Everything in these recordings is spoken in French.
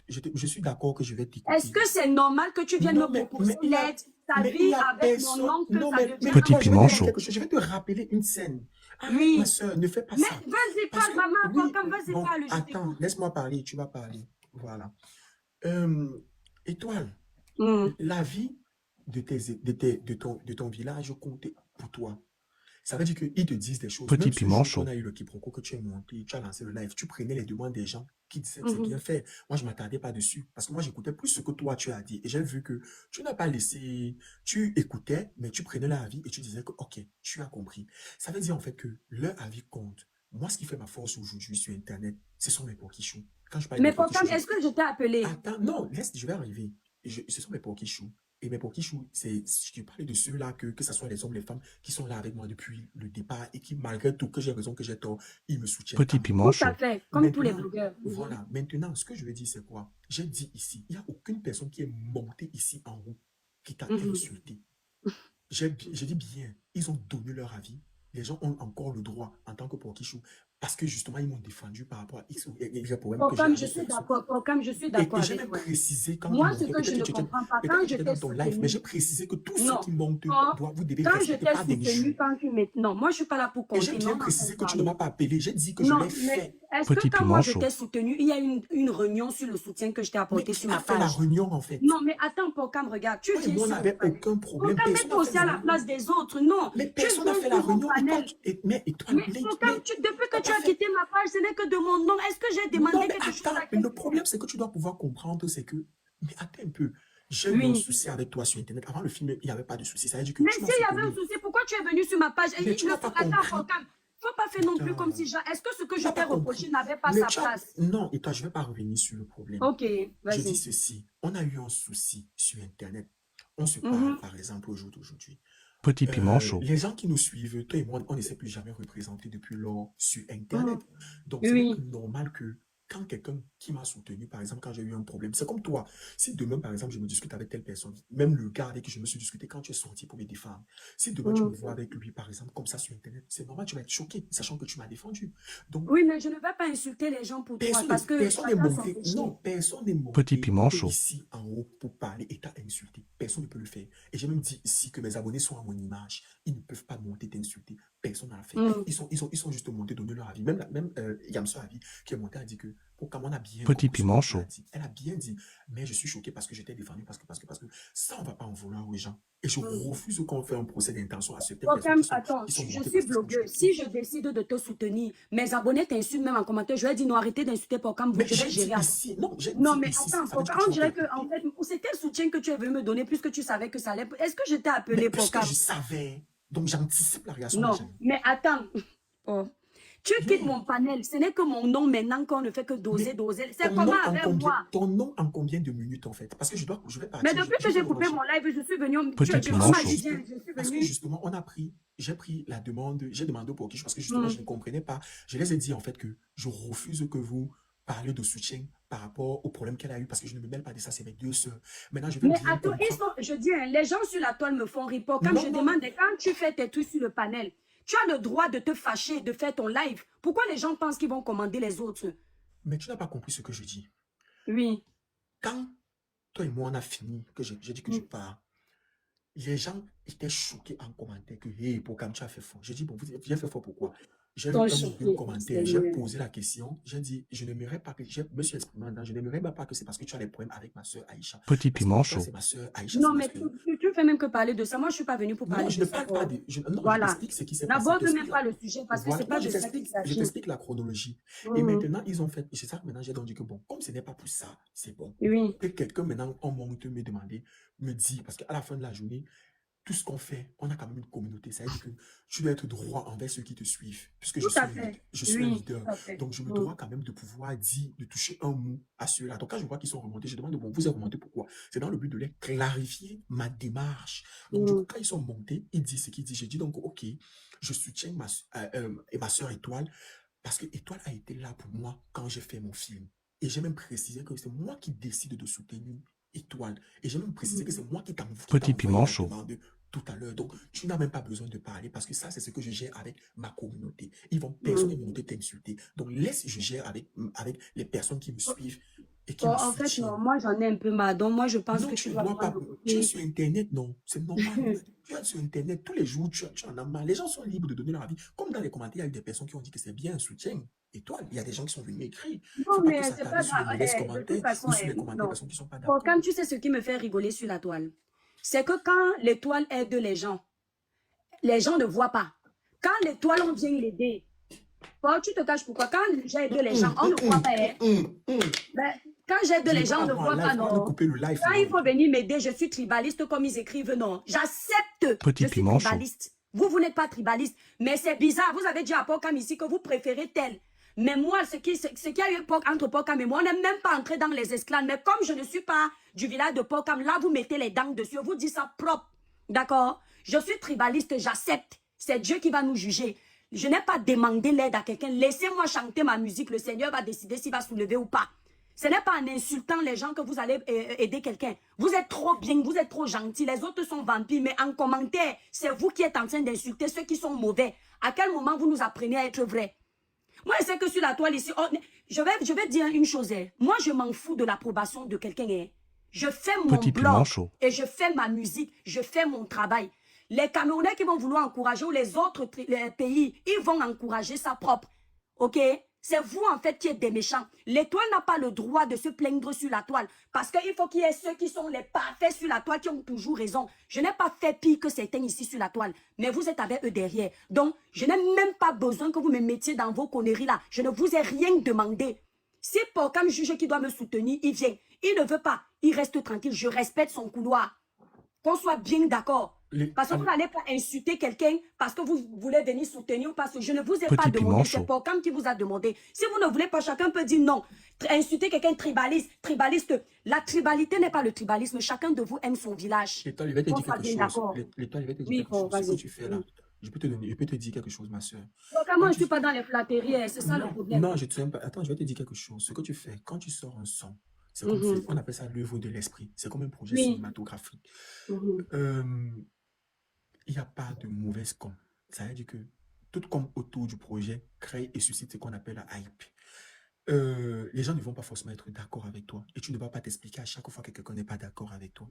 je suis d'accord que je vais Est-ce t'écouter. que c'est normal que tu viennes Non, me proposer il y a, l'aide, ta mais il vie y a avec mon personne. oncle, Non, ça mais devient Petit toi, je vais te piment dire chaud. quelque chose. Je vais te rappeler une scène. Arrête, ma Oui. soeur, ne fais pas Mais ça. vas-y, Parce parle, que, maman, oui, Pocam, vas-y, bon, parle, je attends, t'écoute. laisse-moi parler, tu vas parler. Voilà. Euh, Étoile, Hmm. la vie de ton village compte pour toi. Ça veut dire qu'ils te disent des choses. Petit Même ce piment jour qu'on chaud. a eu le quiproquo, que tu es monté, tu as lancé le live, tu prenais les demandes des gens qui disaient que c'est Mhm. bien fait. Moi, je ne m'attardais pas dessus parce que moi, j'écoutais plus ce que toi, tu as dit. Et j'ai vu que tu n'as pas laissé, tu écoutais, mais tu prenais leur avis et tu disais que, OK, tu as compris. Ça veut dire en fait que leur avis compte. Moi, ce qui fait ma force aujourd'hui sur Internet, ce sont mes pokichous. Quand je parle de Mais mes pokichous, Pocam, est-ce que je t'ai appelé? attends, non, laisse, je vais arriver. Ce sont mes pokichous. Et mes pokichous, je parlais de ceux-là, que ce soit les hommes, les femmes, qui sont là avec moi depuis le départ et qui, malgré tout, que j'ai raison, que j'ai tort, ils me soutiennent Petit à piment mort. Tout à chaud. fait, comme tous les Maintenant, blogueurs. Mhm. voilà. Maintenant, ce que je veux dire, c'est quoi? J'ai dit ici, il n'y a aucune personne qui est montée ici en haut qui t'a Mhm. insulté. J'ai dit bien, ils ont donné leur avis. Les gens ont encore le droit, en tant que Pokichou, parce que justement, ils m'ont défendu par rapport à X ou Y problème que j'ai Pocam, je avec suis ce. d'accord, Pocam, je suis Et d'accord j'ai avec même toi. précisé quand ils Moi, ce montaient, que je ne comprends pas, peut-être quand que tu je étais t'ai dans ton live, mais soutenu, j'ai précisé que tous ceux non. qui montent, Quand, vous devez quand je respecter, t'ai pas soutenu, d'injures. quand tu mets... Non, moi, je suis pas là pour Et j'ai compter. bien Non, non, précisé que tu ne parler. m'as pas appelé. J'ai dit que je l'ai Non, mais fait. est-ce que Petit quand moi piment je chaud. t'ai soutenu, il y a une réunion sur le soutien que je t'ai Mais apporté qui sur a ma fait la page? réunion, en fait? Non, mais attends, Pocam, regarde, tu Toi et viens moi, on sur mon n'avait panel. aucun problème. Pocam, Personne n'a mets-toi fait aussi la à la réunion. place des autres. Non, Mais tu personne n'a viens fait la sur mon réunion. Et toi, panel. mais étoile, Mais Pocam, depuis on que n'a tu pas as fait. quitté ma page, ce n'est que de mon nom. Est-ce que j'ai Non, demandé mais quelque chose attends, à mais le quelqu'un? problème, c'est que tu dois pouvoir comprendre, c'est que, mais attends un peu, j'ai eu un Oui. souci avec toi sur Internet. Avant le film, il n'y avait pas de souci. Ça veut dire que Mais tu m'as s'il y avait un soutenu. souci, pourquoi tu es venu sur ma page? Mais tu n'as pas Attends, compris. Pocam, faut pas faire non plus comme si... Putain, Est-ce que ce que tu je n'as t'ai pas reproché compris. n'avait pas Mais sa tu as... place? Non, et toi, je ne vais pas revenir sur le problème. Ok, Je dis vas-y. ceci. On a eu un souci sur Internet. On se Mhm. parle, par exemple, au jour d'aujourd'hui. Petit piment chaud. Les gens qui nous suivent, toi et moi, on ne s'est plus jamais représentés depuis lors sur Mhm. Internet. Donc, ce n'est que Oui. normal que quand quelqu'un qui m'a soutenu, par exemple, quand j'ai eu un problème, c'est comme toi. Si demain, par exemple, je me discute avec telle personne, même le gars avec qui je me suis discuté quand tu es sorti pour me défendre, si demain tu me Mhm. vois avec lui, par exemple, comme ça sur Internet, c'est normal, tu vas être choqué, sachant que tu m'as défendu. Donc, Oui, mais je ne vais pas insulter les gens pour toi parce que personne n'est chacun son monté, non, péché. personne n'est Petit monté piment chaud. ici en haut pour parler et t'a insulté. Personne ne peut le faire. Et j'ai même dit ici que mes abonnés sont à mon image. Ils ne peuvent pas monter t'insulter. Personne n'a fait. Mhm. Ils sont juste montés donner leur avis. Même Yamso Avi qui est monté a dit que pour on a bien Petit compris ce que piment tu as chaud. dit. Elle a bien dit, mais je suis choqué parce que je t'ai défendu, parce que ça, on ne va pas en vouloir aux gens. Et je Mhm. refuse qu'on fait un procès d'intention à certaines personnes Pocam, attends, qui sont je montées suis parce qu'ils sont blogueuse. choqués. Si je décide de te soutenir, mes abonnés t'insultent même en commentaire, je vais dire non, arrêtez d'insulter Pocam, Mais je vais j'ai dit gérer avec ici, vous. non, j'ai Non, dit mais ici, attends, ça veut dire Pocam, que tu on n'as pas dirait que, en écouté. fait, c'est quel soutien que tu es venu me donner puisque tu savais que ça allait. Est-ce que je t'ai Mais appelé puisque Pocam? je savais, donc j'anticipe la réaction des Non, gens. mais attends. Oh. Tu quittes Oui, mon panel. Ce n'est que mon nom maintenant qu'on ne fait que doser, mais doser. C'est comment avec moi? ton nom en combien de minutes en fait? Parce que je vais Mais partir, depuis je que vais j'ai te coupé relancer. mon live, je suis venue. Petit Tu piment m'as dit, chaud. viens, je suis Parce que venue. justement, j'ai pris la demande, j'ai demandé au Pokish parce que justement, je Hmm. ne comprenais pas. Je les ai dit en fait que je refuse que vous parlez de soutien par rapport au problème qu'elle a eu parce que je ne me mêle pas de ça, c'est mes deux sœurs. Maintenant, je vais Mais bien attends, comprendre. je dis, hein, les gens sur la toile me font rire. Comme je Non, non, demande, quand tu fais tes trucs sur le panel, tu as le droit de te fâcher, de faire ton live. Pourquoi les gens pensent qu'ils vont commander les autres? mais tu n'as pas compris ce que je dis. Oui. Quand toi et moi, on a fini, que j'ai dit que je Hmm. pars, les gens étaient choqués en commentaire que, hey, pourquoi tu as fait fort? J'ai dit, bon, j'ai fait fort pourquoi? J'ai eu Sont un ou deux choqués. commentaires, j'ai Seigneur. posé la question, j'ai dit, je n'aimerais pas que, je me suis exprimé je n'aimerais pas que c'est parce que tu as des problèmes avec ma soeur Aïcha. Petit Parce que piment toi, chaud. c'est ma soeur, Aïcha, c'est Non, ma mais soeur. tu fais même que parler de ça. Moi, je ne suis pas venue pour Non, parler je de ne ça. parle pas de, non, je Voilà. t'explique ce qui s'est passé. N'aborde même pas le sujet parce que ce Voilà, n'est non, pas de ça qu'il je s'agit. t'explique la chronologie. Et Mhm. maintenant, ils ont fait, c'est ça que maintenant j'ai donc dit que bon, comme ce n'est pas pour ça, c'est bon. Oui. Que quelqu'un maintenant, en monte me demander, me dit, parce qu'à la fin de la journée, tout ce qu'on fait, on a quand même une communauté. Ça veut dire que tu dois être droit envers ceux qui te suivent, puisque Tout à fait. je suis un Oui, leader. tout à fait. Donc, je me Mhm. dois quand même de pouvoir dire, de toucher un mot à ceux-là. Donc, quand je vois qu'ils sont remontés, je demande, bon, vous êtes remontés pourquoi? C'est dans le but de les clarifier ma démarche. Donc, du coup, Mhm. quand ils sont montés, ils disent ce qu'ils disent. J'ai dit donc, OK, je soutiens ma soeur Étoile, parce que Étoile a été là pour moi quand j'ai fait mon film. Et j'ai même précisé que c'est moi qui décide de soutenir Étoile. Et j'ai même précisé que c'est moi qui t'ai Petit envoyé piment la chaud. demande tout à l'heure. Donc, tu n'as même pas besoin de parler parce que ça, c'est ce que je gère avec ma communauté. Personne ne Mhm. monter t'insulter. Donc, laisse, je gère avec les personnes qui me suivent et qui Bon, me en fait, non, soutiennent. moi, j'en ai un peu marre. Donc, moi, je pense Non, que tu tu ne dois dois prendre pas. le Tu es côté. sur Internet, non. C'est normal. Tu es sur Internet. Tous les jours, tu en as marre. Les gens sont libres de donner leur avis. Comme dans les commentaires, il y a eu des personnes qui ont dit que c'est bien un soutien. Et toi, il y a des gens qui sont venus m'écrire. Il ne faut Non, pas que mais c'est s'attarder pas sur les grave. mauvais De toute commentaires façon, ou sur les commentaires des non. personnes qui ne sont pas Bon, d'accord. comme tu sais ce qui me fait rigoler sur la toile, c'est que quand l'étoile aide les gens ne voient pas. Quand l'étoile, on vient l'aider, bon, tu te caches pourquoi? Quand j'aide les gens, on ne voit pas. Hein. Ben, quand j'aide Je ne les veux pas gens, on ne avoir un voit pas, live. On va me non. couper le live Quand là. il faut venir m'aider, je suis tribaliste comme ils écrivent, non. J'accepte, je Petit suis piment chaud. tribaliste. Vous n'êtes pas tribaliste. Mais c'est bizarre, vous avez dit à Pocam ici que vous préférez tel. Mais moi, ce qui a eu entre Pocam et moi, on n'est même pas entré dans les esclaves. Mais comme je ne suis pas du village de Pocam, là, vous mettez les dents dessus, vous dites ça propre. D'accord? Je suis tribaliste, j'accepte. C'est Dieu qui va nous juger. Je n'ai pas demandé l'aide à quelqu'un. Laissez-moi chanter ma musique. Le Seigneur va décider s'il va soulever ou pas. Ce n'est pas en insultant les gens que vous allez aider quelqu'un. Vous êtes trop bien, vous êtes trop gentil. Les autres sont vampires, mais en commentaire, c'est vous qui êtes en train d'insulter ceux qui sont mauvais. À quel moment vous nous apprenez à être vrai? Moi, je sais que sur la toile ici, je vais dire une chose. Hein. Moi, je m'en fous de l'approbation de quelqu'un. Hein. Je fais mon Petit piment blog chaud. et je fais ma musique, je fais mon travail. Les Camerounais qui vont vouloir encourager ou les autres les pays, ils vont encourager ça propre. Ok? C'est vous, en fait, qui êtes des méchants. L'étoile n'a pas le droit de se plaindre sur la toile. Parce qu'il faut qu'il y ait ceux qui sont les parfaits sur la toile qui ont toujours raison. Je n'ai pas fait pire que certains ici sur la toile. Mais vous êtes avec eux derrière. Donc, je n'ai même pas besoin que vous me mettiez dans vos conneries là. Je ne vous ai rien demandé. Si Pocam juge qui doit me soutenir, il vient. Il ne veut pas. Il reste tranquille. Je respecte son couloir. Qu'on soit bien d'accord. Parce que vous n'allez pas insulter quelqu'un parce que vous voulez venir soutenir ou parce que je ne vous ai pas Petit piment demandé. chaud. C'est Pocam qui vous a demandé. Si vous ne voulez pas, chacun peut dire non. Insulter quelqu'un tribaliste. La tribalité n'est pas le tribalisme. Chacun de vous aime son village. L'étoile, il va te Qu'on dire soit quelque bien chose. d'accord. L'étoile, il va te dire Oui, quelque bon, chose. Ce que vas-y. tu fais là, je peux te dire quelque chose, ma soeur. Pocam, moi, je ne suis pas dans les flatteries. Hein. C'est ça le Non, problème. non, je te pas. Attends, je vais te dire quelque chose. Ce que tu fais, quand tu sors un son, c'est comme Mhm. on appelle ça l'œuvre de l'esprit. C'est comme un projet Oui. cinématographique. Mhm. Il n'y a pas de mauvaise com. Ça veut dire que tout comme autour du projet crée et suscite ce qu'on appelle la hype. Les gens ne vont pas forcément être d'accord avec toi. Et tu ne vas pas t'expliquer à chaque fois que quelqu'un n'est pas d'accord avec toi.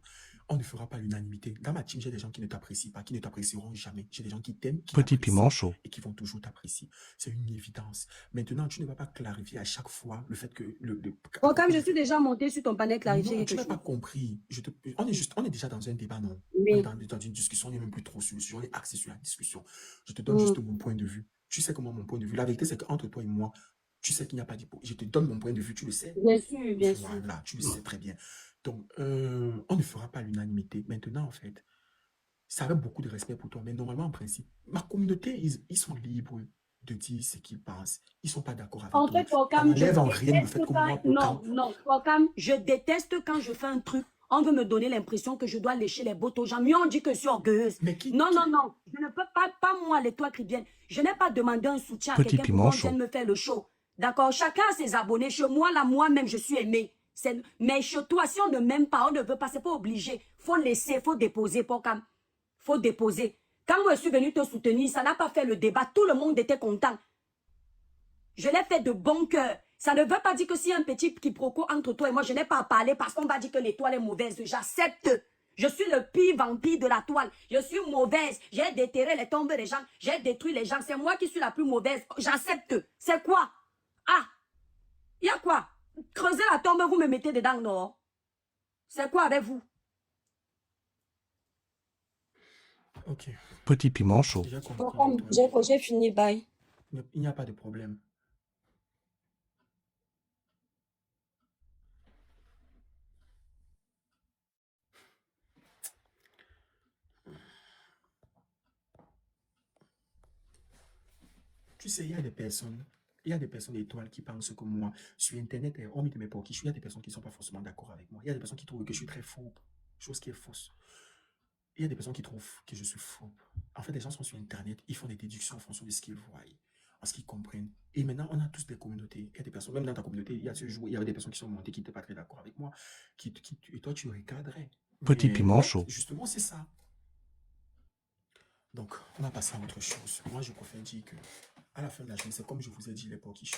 On ne fera pas l'unanimité. Dans ma team, j'ai des gens qui ne t'apprécient pas, qui ne t'apprécieront jamais. J'ai des gens qui t'aiment, qui Petit piment t'apprécient chaud. et qui vont toujours t'apprécier. C'est une évidence. Maintenant, tu ne vas pas clarifier à chaque fois le fait que... Pocam, je suis déjà monté sur ton panel clarifier Non, tu quelque n'as pas chose. compris. On est déjà dans un débat, non? On est Oui. dans une discussion, on n'est même plus trop sur le sujet, on est axé sur la discussion. Je te donne juste mon point de vue. Tu sais comment mon point de vue. La vérité, c'est qu'entre toi et moi, tu sais qu'il n'y a pas d'hypocrisie. Je te donne mon point de vue, tu le sais. Bien sûr, bien sûr. Voilà, tu le sais très bien. Donc, on ne fera pas l'unanimité. Maintenant, en fait, ça avait beaucoup de respect pour toi, mais normalement, en principe, ma communauté, ils sont libres de dire ce qu'ils pensent. Ils ne sont pas d'accord avec En toi. fait, Ça Pocam, je n'enlève en rien le déteste fait que quand... moi, Non, Pocam, non, Pocam, je déteste quand je fais un truc. On veut me donner l'impression que je dois lécher les bottes aux gens. Mieux on dit que je suis orgueilleuse. mais Non, non, non. Je ne peux pas moi, l'étoile chrétienne. Je n'ai pas demandé un soutien à Petit quelqu'un pour piment qu'on vienne chaud. me faire le show. D'accord? Chacun a ses abonnés. Chez moi, là, moi-même, je suis aimée. Mais chez toi, si on ne m'aime pas, on ne veut pas, c'est pas obligé. Faut laisser, faut déposer, Pocam. Faut déposer. Quand moi, je suis venue te soutenir, ça n'a pas fait le débat. Tout le monde était content. Je l'ai fait de bon cœur. Ça ne veut pas dire que s'il y a un petit quiproquo entre toi et moi, je n'ai pas à parler parce qu'on va dire que l'étoile est mauvaise. J'accepte. Je suis le pire vampire de la toile. Je suis mauvaise. J'ai déterré les tombes des gens. J'ai détruit les gens. C'est moi qui suis la plus mauvaise. J'accepte. C'est quoi? Ah, il y a quoi? Creusez la tombe, vous me mettez dedans, non? C'est quoi avec vous? ok, Petit piment chaud. j'ai compris avec toi. J'ai fini, bye. Il n'y a pas de problème. Tu sais, il y a des personnes étoiles qui pensent que moi, sur Internet, on met mes pour qui je suis, il y a des personnes qui ne sont pas forcément d'accord avec moi. Il y a des personnes qui trouvent que je suis très faux, chose qui est fausse. Il y a des personnes qui trouvent que je suis faux. En fait, les gens sont sur Internet, ils font des déductions en fonction de ce qu'ils voient, en ce qu'ils comprennent. Et maintenant, on a tous des communautés. Il y a des personnes, même dans ta communauté, il y a ce jour, il y avait des personnes qui sont montées, qui n'étaient pas très d'accord avec moi, et toi, tu recadrais. Petit Mais piment ouais, chaud. justement, c'est ça. Donc, on va passer à autre chose. Moi, je préfère dire que, à la fin de la journée, c'est comme je vous ai dit, l'époque qui chie.